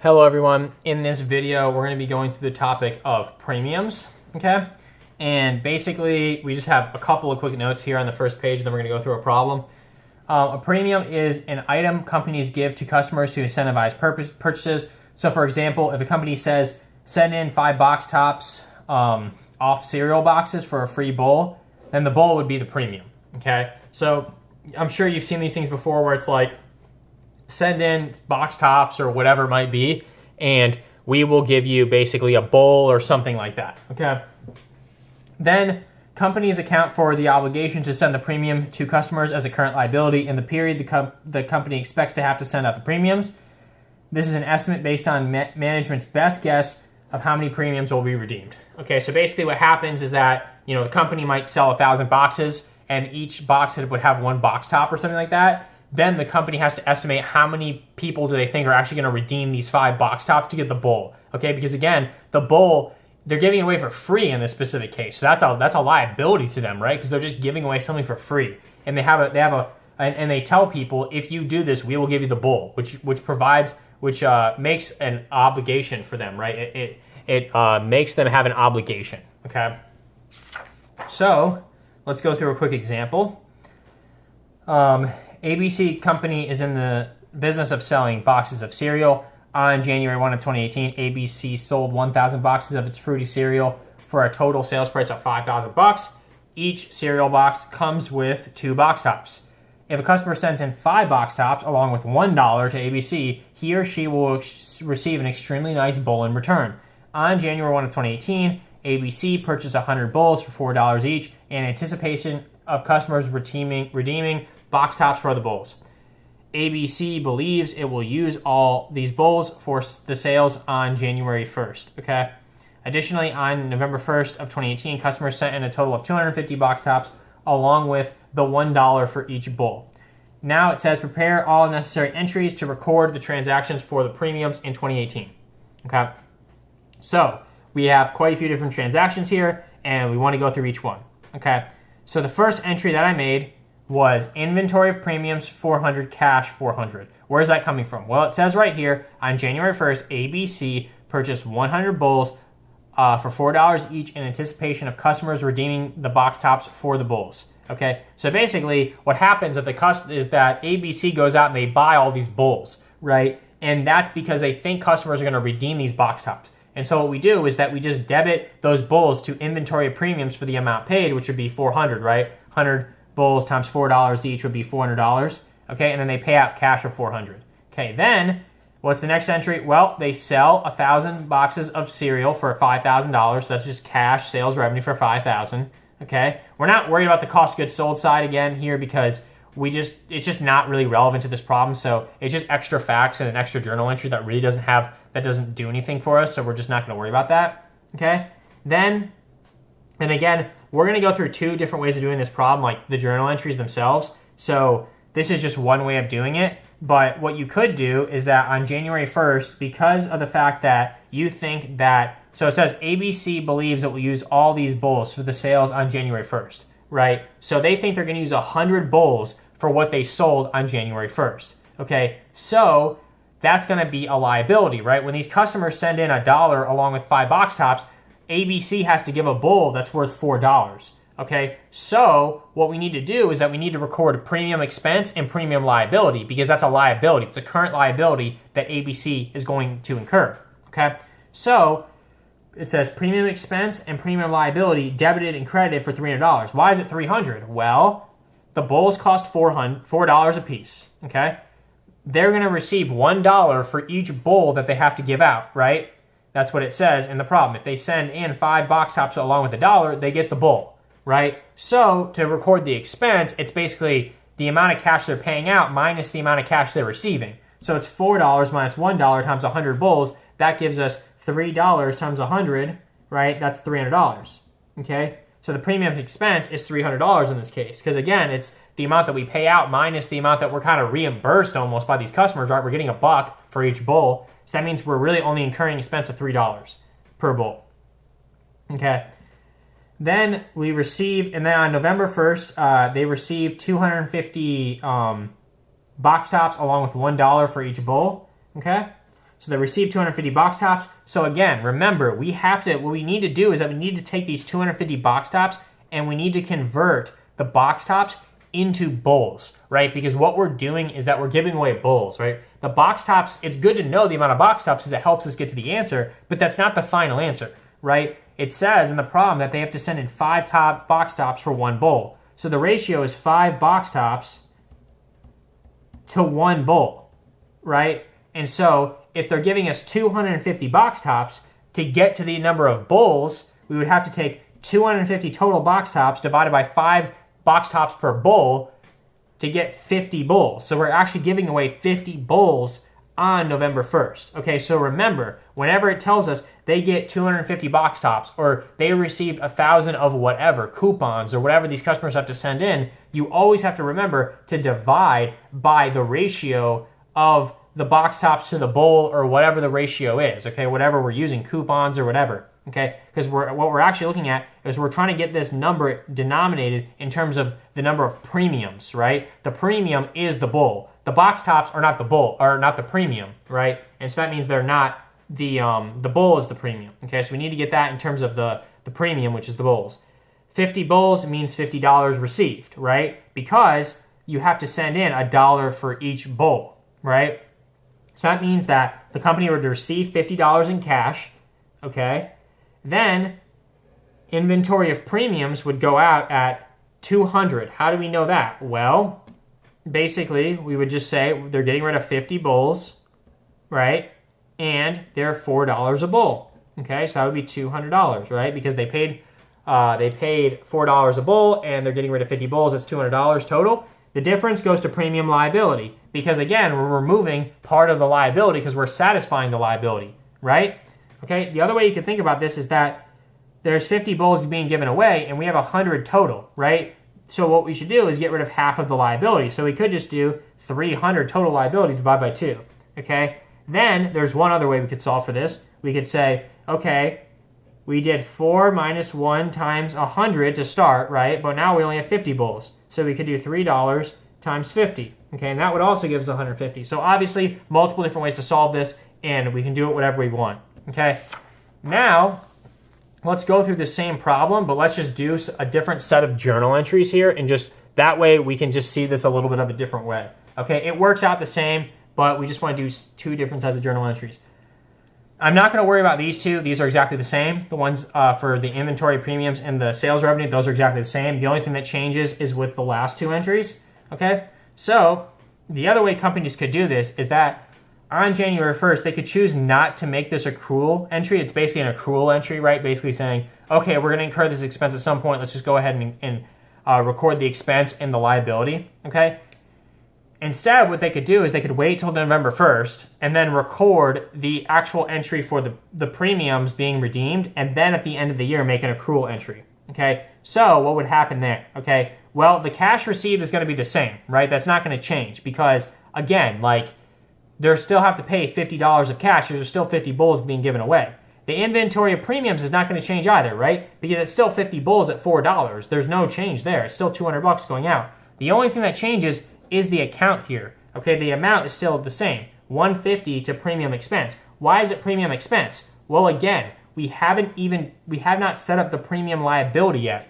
Hello everyone. In this video, we're going to be going through the topic of premiums, okay? And basically, we just have a couple of quick notes here on the first page, then we're going to go through a problem. A premium is an item companies give to customers to incentivize purchases. So for example, if a company says, send in 5 box tops off cereal boxes for a free bowl, then the bowl would be the premium, okay? So I'm sure you've seen these things before where it's like, send in box tops or whatever it might be, and we will give you basically a bowl or something like that, okay? Then companies account for the obligation to send the premium to customers as a current liability in the period the company expects to have to send out the premiums. This is an estimate based on management's best guess of how many premiums will be redeemed. Okay, so basically what happens is that, the company might sell 1,000 boxes and each box would have 1 box top or something like that. Then the company has to estimate how many people do they think are actually going to redeem these 5 box tops to get the bowl. Okay, because again, the bowl, they're giving it away for free in this specific case. So that's a liability to them, right? Because they're just giving away something for free. And they tell people, if you do this, we will give you the bowl, which makes an obligation for them, right? It makes them have an obligation, okay? So let's go through a quick example. ABC Company is in the business of selling boxes of cereal. On January 1 of 2018, ABC sold 1,000 boxes of its fruity cereal for a total sales price of $5,000. Each cereal box comes with 2 box tops. If a customer sends in 5 box tops along with $1 to ABC, he or she will receive an extremely nice bowl in return. On January 1 of 2018, ABC purchased 100 bowls for $4 each in anticipation of customers redeeming box tops for the bowls. ABC believes it will use all these bowls for the sales on January 1st, okay? Additionally, on November 1st of 2018, customers sent in a total of 250 box tops along with the $1 for each bowl. Now it says prepare all necessary entries to record the transactions for the premiums in 2018, okay? So we have quite a few different transactions here, and we want to go through each one, okay? So the first entry that I made was inventory of premiums 400, cash 400. Where is that coming from? Well, it says right here, on January 1st, ABC purchased 100 bowls for $4 each in anticipation of customers redeeming the box tops for the bowls. Okay, so basically what happens is that ABC goes out and they buy all these bowls, right? And that's because they think customers are going to redeem these box tops. And so what we do is that we just debit those bowls to inventory of premiums for the amount paid, which would be 400, right? 100 bowls times $4 each would be $400, okay? And then they pay out cash of $400. Okay, then what's the next entry? Well, they sell 1,000 boxes of cereal for $5,000. So that's just cash sales revenue for $5,000, okay? We're not worried about the cost of goods sold side again here because it's just not really relevant to this problem. So it's just extra facts and an extra journal entry that really doesn't do anything for us. So we're just not going to worry about that, okay? Then, and again, we're going to go through 2 different ways of doing this problem, like the journal entries themselves. So this is just one way of doing it. But what you could do is that on January 1st, because of the fact that you think that, so it says ABC believes it will use all these bowls for the sales on January 1st, right? So they think they're going to use 100 bowls for what they sold on January 1st, okay? So that's going to be a liability, right? When these customers send in $1 along with 5 box tops, ABC has to give a bowl that's worth $4, okay? So what we need to do is that we need to record a premium expense and premium liability because that's a liability. It's a current liability that ABC is going to incur, okay? So it says premium expense and premium liability debited and credited for $300. Why is it $300? Well, the bowls cost $4 a piece, okay? They're going to receive $1 for each bowl that they have to give out, right? That's what it says in the problem. If they send in 5 box tops along with $1, they get the bowl, right? So to record the expense, it's basically the amount of cash they're paying out minus the amount of cash they're receiving. So it's $4 minus $1 times 100 bowls. That gives us $3 times 100, right? That's $300, okay? So the premium expense is $300 in this case because, again, it's the amount that we pay out minus the amount that we're kind of reimbursed almost by these customers, right? We're getting $1 for each bowl. So that means we're really only incurring an expense of $3 per bowl, okay? Then we receive, and then on November 1st, they received 250 box tops along with $1 for each bowl, okay? So they received 250 box tops. So again, remember, what we need to do is that we need to take these 250 box tops and we need to convert the box tops into bulls, right? Because what we're doing is that we're giving away bulls, right? The box tops, it's good to know the amount of box tops because it helps us get to the answer, but that's not the final answer, right? It says in the problem that they have to send in 5 box tops for 1 bull. So the ratio is 5 box tops to 1 bull, right? And so if they're giving us 250 box tops, to get to the number of bulls, we would have to take 250 total box tops divided by 5 box tops per bull to get 50 bulls. So we're actually giving away 50 bulls on November 1st. Okay, so remember, whenever it tells us they get 250 box tops or they received 1,000 of whatever, coupons or whatever these customers have to send in, you always have to remember to divide by the ratio of the box tops to the bull or whatever the ratio is, okay, whatever we're using, coupons or whatever, okay, because what we're actually looking at is we're trying to get this number denominated in terms of the number of premiums, right? The premium is the bull. The box tops are not the bull, or not the premium, right? And so that means they're not the bull is the premium, okay? So we need to get that in terms of the premium, which is the bulls. 50 bulls means $50 received, right? Because you have to send in $1 for each bull, right? So that means that the company would receive $50 in cash, okay? Then inventory of premiums would go out at 200. How do we know that? Well, basically, we would just say they're getting rid of 50 bulls, right? And they're $4 a bull, okay? So that would be $200, right? Because they paid $4 a bull and they're getting rid of 50 bulls. That's $200 total. The difference goes to premium liability because, again, we're removing part of the liability because we're satisfying the liability, right? Okay, the other way you can think about this is that there's 50 bulls being given away and we have 100 total, right? So what we should do is get rid of half of the liability. So we could just do 300 total liability divided by 2, okay? Then there's one other way we could solve for this. We could say, okay, we did 4 minus 1 times 100 to start, right? But now we only have 50 bulls. So we could do $3 times 50, okay? And that would also give us 150. So obviously, multiple different ways to solve this, and we can do it whatever we want, okay? Now, let's go through the same problem, but let's just do a different set of journal entries here, and just that way we can just see this a little bit of a different way, okay? It works out the same, but we just want to do 2 different types of journal entries. I'm not going to worry about these 2. These are exactly the same. The ones for the inventory premiums and the sales revenue, those are exactly the same. The only thing that changes is with the last 2 entries, okay? So the other way companies could do this is that on January 1st, they could choose not to make this accrual entry. It's basically an accrual entry, right? Basically saying, okay, we're going to incur this expense at some point. Let's just go ahead and record the expense in the liability, okay? Instead, what they could do is they could wait till November 1st and then record the actual entry for the premiums being redeemed, and then at the end of the year make an accrual entry, okay? So what would happen there, okay? Well, the cash received is going to be the same, right? That's not going to change because, again, like, they still have to pay $50 of cash. There's still 50 bulls being given away. The inventory of premiums is not going to change either, right? Because it's still 50 bulls at $4. There's no change there. It's still $200 going out. The only thing that changes is the account here. Okay, the amount is still the same, $150 to premium expense. Why is it premium expense? Well, again, we have not set up the premium liability yet,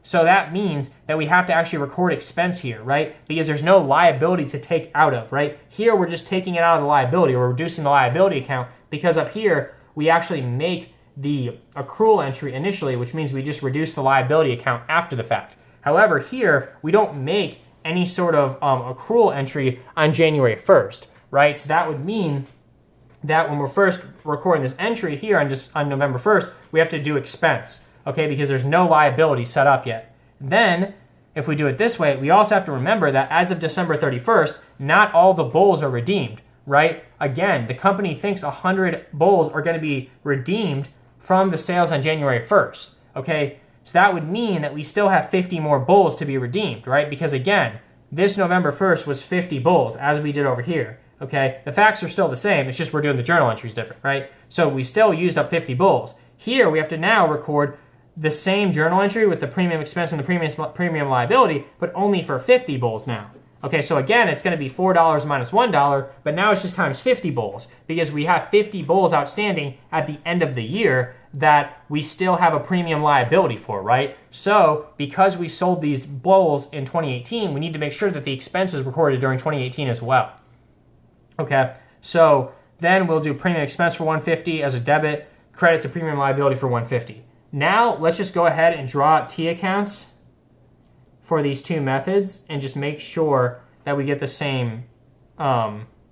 so that means that we have to actually record expense here, right? Because there's no liability to take out of, right? Here we're just taking it out of the liability. We're reducing the liability account because up here we actually make the accrual entry initially, which means we just reduce the liability account after the fact. However, here we don't make any sort of accrual entry on January 1st, right? So that would mean that when we're first recording this entry here on November 1st, we have to do expense, okay? Because there's no liability set up yet. Then, if we do it this way, we also have to remember that as of December 31st, not all the bulls are redeemed, right? Again, the company thinks 100 bulls are going to be redeemed from the sales on January 1st, okay? So that would mean that we still have 50 more bulls to be redeemed, right? Because again, this November 1st was 50 bulls, as we did over here, okay? The facts are still the same, it's just we're doing the journal entries different, right? So we still used up 50 bulls. Here, we have to now record the same journal entry with the premium expense and the premium liability, but only for 50 bulls now, Okay, so again, it's going to be $4 minus $1, but now it's just times 50 bulls because we have 50 bulls outstanding at the end of the year that we still have a premium liability for, right? So because we sold these bulls in 2018, we need to make sure that the expense is recorded during 2018 as well. Okay, so then we'll do premium expense for 150 as a debit, credit to premium liability for 150. Now let's just go ahead and draw out T accounts for these two methods and just make sure that we get the same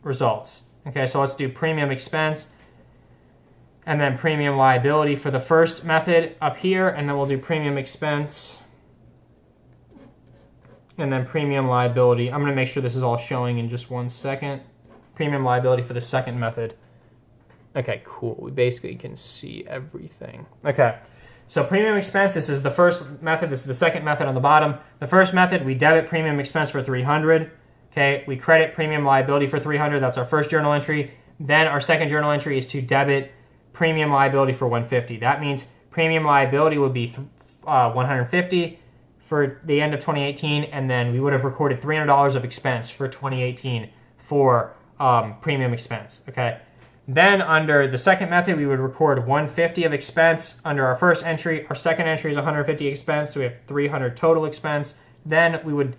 results. Okay, so let's do premium expense and then premium liability for the first method up here, and then we'll do premium expense and then premium liability. I'm going to make sure this is all showing in just 1 second. Premium liability for the second method. Okay, cool. We basically can see everything. Okay. So premium expense, this is the first method. This is the second method on the bottom. The first method, we debit premium expense for 300. Okay, we credit premium liability for 300. That's our first journal entry. Then our second journal entry is to debit premium liability for 150. That means premium liability would be 150 for the end of 2018, and then we would have recorded $300 of expense for 2018 for premium expense. Okay. Then under the second method, we would record 150 of expense under our first entry. Our second entry is 150 expense, so we have 300 total expense. Then we would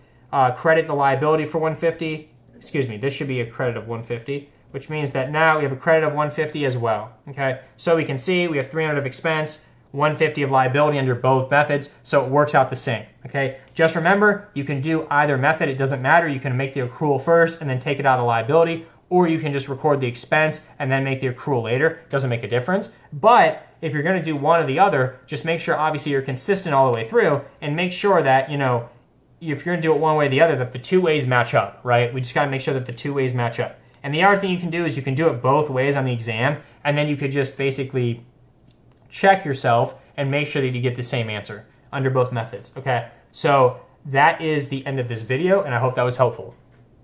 credit the liability for 150. Excuse me, this should be a credit of 150, which means that now we have a credit of 150 as well. Okay, so we can see we have 300 of expense, 150 of liability under both methods, so it works out the same. Okay, just remember, you can do either method. It doesn't matter. You can make the accrual first and then take it out of the liability, or you can just record the expense and then make the accrual later. Doesn't make a difference. But if you're going to do one or the other, just make sure obviously you're consistent all the way through, and make sure that, you know, if you're going to do it one way or the other, that the two ways match up, right? We just got to make sure that the two ways match up. And the other thing you can do is you can do it both ways on the exam, and then you could just basically check yourself and make sure that you get the same answer under both methods, okay? So that is the end of this video, and I hope that was helpful.